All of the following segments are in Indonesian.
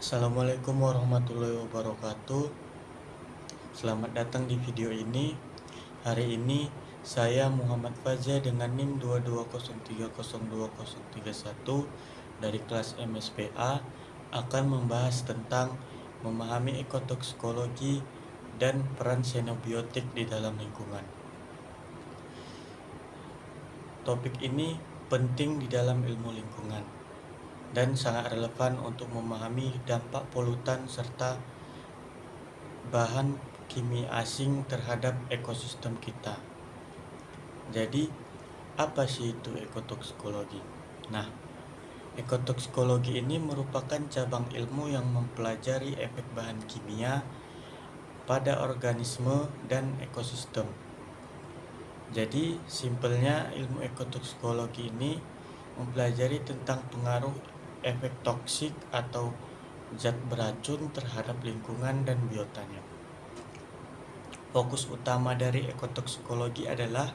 Assalamualaikum warahmatullahi wabarakatuh. Selamat datang di video ini. Hari ini saya Muhammad Faza dengan NIM 22030201 dari kelas MSPA akan membahas tentang memahami ekotoksikologi dan peran xenobiotik di dalam lingkungan. Topik ini penting di dalam ilmu lingkungan dan sangat relevan untuk memahami dampak polutan serta bahan kimia asing terhadap ekosistem kita. Jadi, apa sih itu ekotoksikologi? Nah, ekotoksikologi ini merupakan cabang ilmu yang mempelajari efek bahan kimia pada organisme dan ekosistem. Jadi, simpelnya ilmu ekotoksikologi ini mempelajari tentang pengaruh efek toksik atau zat beracun terhadap lingkungan dan biotanya. Fokus utama dari ekotoksikologi adalah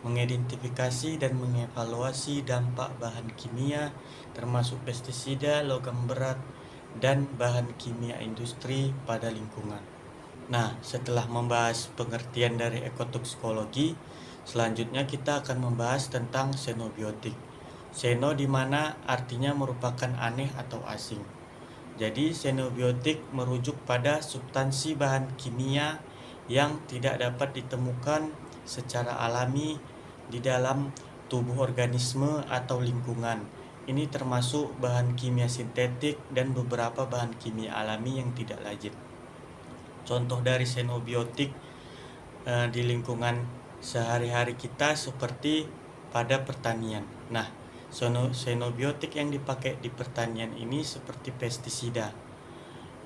mengidentifikasi dan mengevaluasi dampak bahan kimia termasuk pestisida, logam berat, dan bahan kimia industri pada lingkungan. Nah, setelah membahas pengertian dari ekotoksikologi, selanjutnya kita akan membahas tentang xenobiotik. Xeno di mana artinya merupakan aneh atau asing. Jadi, xenobiotik merujuk pada substansi bahan kimia yang tidak dapat ditemukan secara alami di dalam tubuh organisme atau lingkungan. Ini termasuk bahan kimia sintetik dan beberapa bahan kimia alami yang tidak lazim. Contoh dari xenobiotik di lingkungan sehari-hari kita seperti pada pertanian. Nah, xenobiotik yang dipakai di pertanian ini seperti pestisida,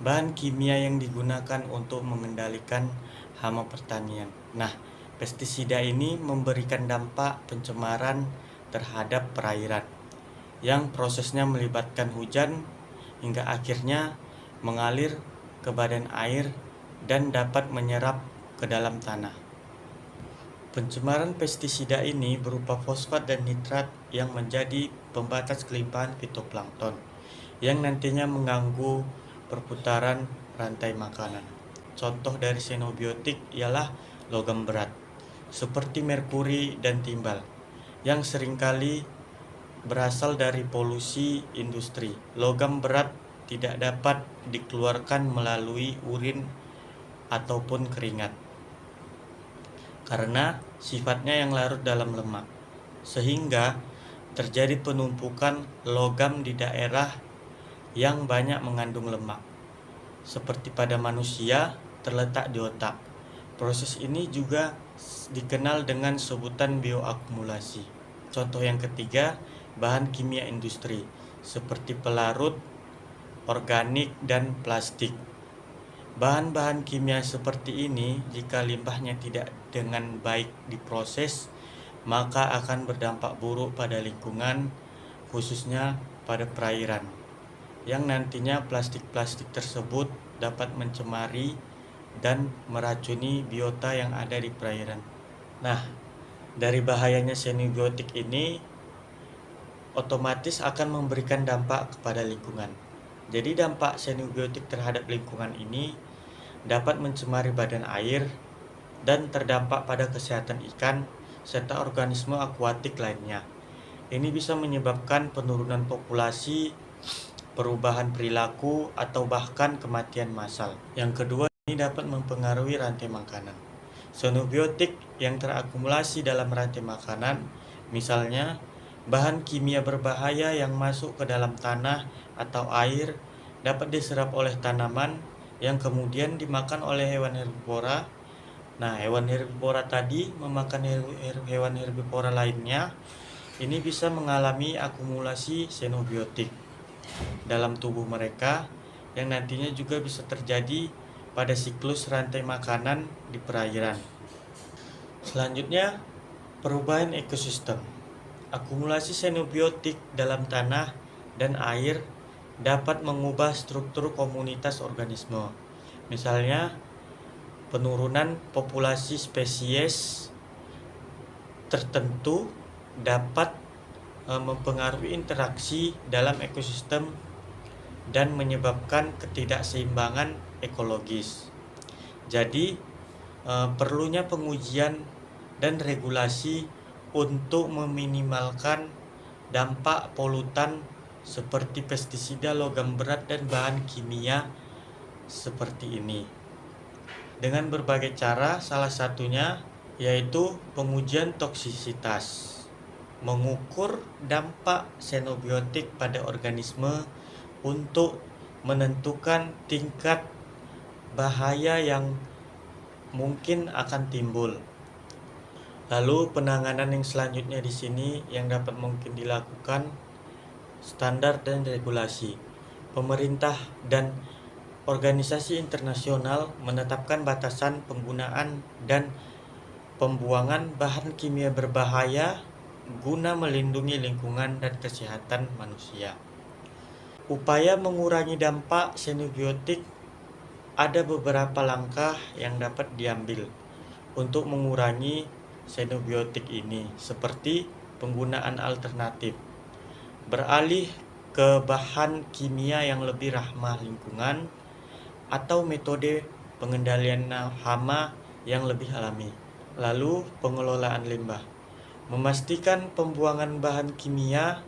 bahan kimia yang digunakan untuk mengendalikan hama pertanian. Nah, pestisida ini memberikan dampak pencemaran terhadap perairan yang prosesnya melibatkan hujan hingga akhirnya mengalir ke badan air dan dapat menyerap ke dalam tanah. Pencemaran pestisida ini berupa fosfat dan nitrat yang menjadi pembatas kelimpahan fitoplankton yang nantinya mengganggu perputaran rantai makanan. Contoh dari xenobiotik ialah logam berat seperti merkuri dan timbal yang seringkali berasal dari polusi industri. Logam berat tidak dapat dikeluarkan melalui urin ataupun keringat karena sifatnya yang larut dalam lemak, sehingga terjadi penumpukan logam di daerah yang banyak mengandung lemak. Seperti pada manusia, terletak di otak. Proses ini juga dikenal dengan sebutan bioakumulasi. Contoh yang ketiga, bahan kimia industri, seperti pelarut, organik, dan plastik. Bahan-bahan kimia seperti ini, jika limbahnya tidak dengan baik diproses, maka akan berdampak buruk pada lingkungan, khususnya pada perairan, yang nantinya plastik-plastik tersebut dapat mencemari dan meracuni biota yang ada di perairan. Nah, dari bahayanya xenobiotik ini otomatis akan memberikan dampak kepada lingkungan. Jadi dampak xenobiotik terhadap lingkungan ini dapat mencemari badan air dan terdampak pada kesehatan ikan serta organisme akuatik lainnya. Ini bisa menyebabkan penurunan populasi, perubahan perilaku, atau bahkan kematian massal. Yang kedua, ini dapat mempengaruhi rantai makanan. Xenobiotik yang terakumulasi dalam rantai makanan, misalnya bahan kimia berbahaya yang masuk ke dalam tanah atau air, dapat diserap oleh tanaman yang kemudian dimakan oleh hewan herbivora. Nah, hewan herbivora tadi memakan hewan herbivora lainnya. Ini bisa mengalami akumulasi xenobiotik dalam tubuh mereka yang nantinya juga bisa terjadi pada siklus rantai makanan di perairan. Selanjutnya, perubahan ekosistem. Akumulasi xenobiotik dalam tanah dan air dapat mengubah struktur komunitas organisme. Misalnya, penurunan populasi spesies tertentu dapat mempengaruhi interaksi dalam ekosistem dan menyebabkan ketidakseimbangan ekologis. Jadi, perlunya pengujian dan regulasi untuk meminimalkan dampak polutan seperti pestisida, logam berat, dan bahan kimia seperti ini. Dengan berbagai cara, salah satunya yaitu pengujian toksisitas, mengukur dampak xenobiotik pada organisme untuk menentukan tingkat bahaya yang mungkin akan timbul. Lalu penanganan yang selanjutnya di sini yang dapat mungkin dilakukan, standar dan regulasi. Pemerintah dan organisasi internasional menetapkan batasan penggunaan dan pembuangan bahan kimia berbahaya guna melindungi lingkungan dan kesehatan manusia. Upaya mengurangi dampak xenobiotik, ada beberapa langkah yang dapat diambil untuk mengurangi xenobiotik ini, seperti penggunaan alternatif, beralih ke bahan kimia yang lebih ramah lingkungan, atau metode pengendalian hama yang lebih alami. Lalu pengelolaan limbah, memastikan pembuangan bahan kimia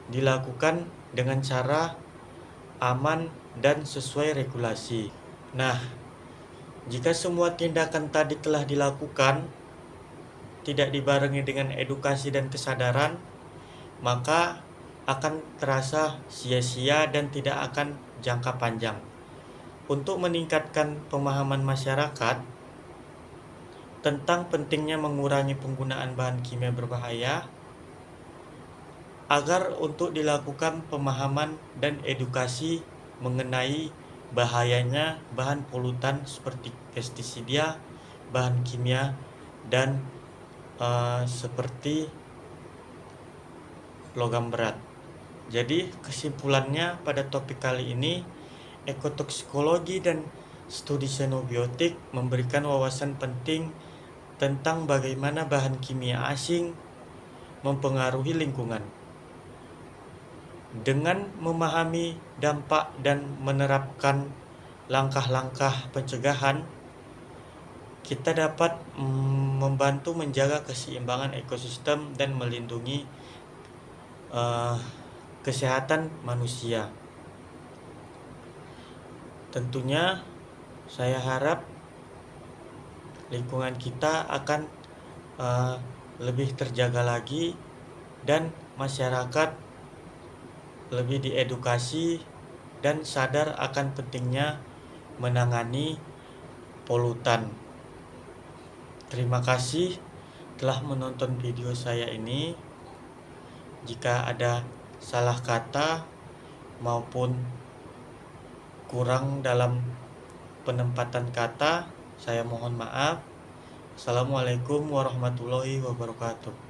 dilakukan dengan cara aman dan sesuai regulasi. Nah, jika semua tindakan tadi telah dilakukan, tidak dibarengi dengan edukasi dan kesadaran, maka akan terasa sia-sia dan tidak akan jangka panjang. Untuk meningkatkan pemahaman masyarakat tentang pentingnya mengurangi penggunaan bahan kimia berbahaya, agar untuk dilakukan pemahaman dan edukasi mengenai bahayanya bahan polutan seperti pestisida, bahan kimia, dan seperti logam berat. Jadi kesimpulannya pada topik kali ini, ekotoksikologi dan studi xenobiotik memberikan wawasan penting tentang bagaimana bahan kimia asing mempengaruhi lingkungan. Dengan memahami dampak dan menerapkan langkah-langkah pencegahan, kita dapat membantu menjaga keseimbangan ekosistem dan melindungi kesehatan manusia. Tentunya saya harap lingkungan kita akan lebih terjaga lagi dan masyarakat lebih diedukasi dan sadar akan pentingnya menangani polutan. Terima kasih telah menonton video saya ini. Jika ada salah kata maupun kurang dalam penempatan kata, saya mohon maaf. Assalamualaikum warahmatullahi wabarakatuh.